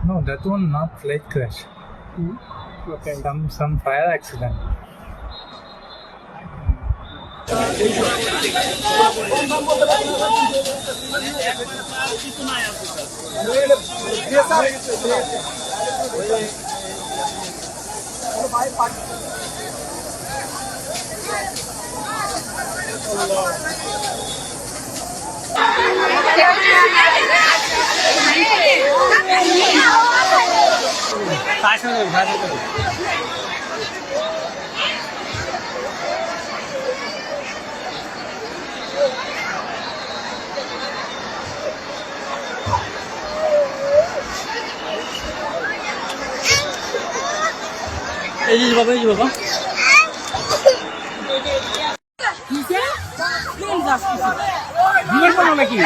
No, that one not flight crash. Okay. Some fire accident. এই যে বাবা বিয়ের পর নাকি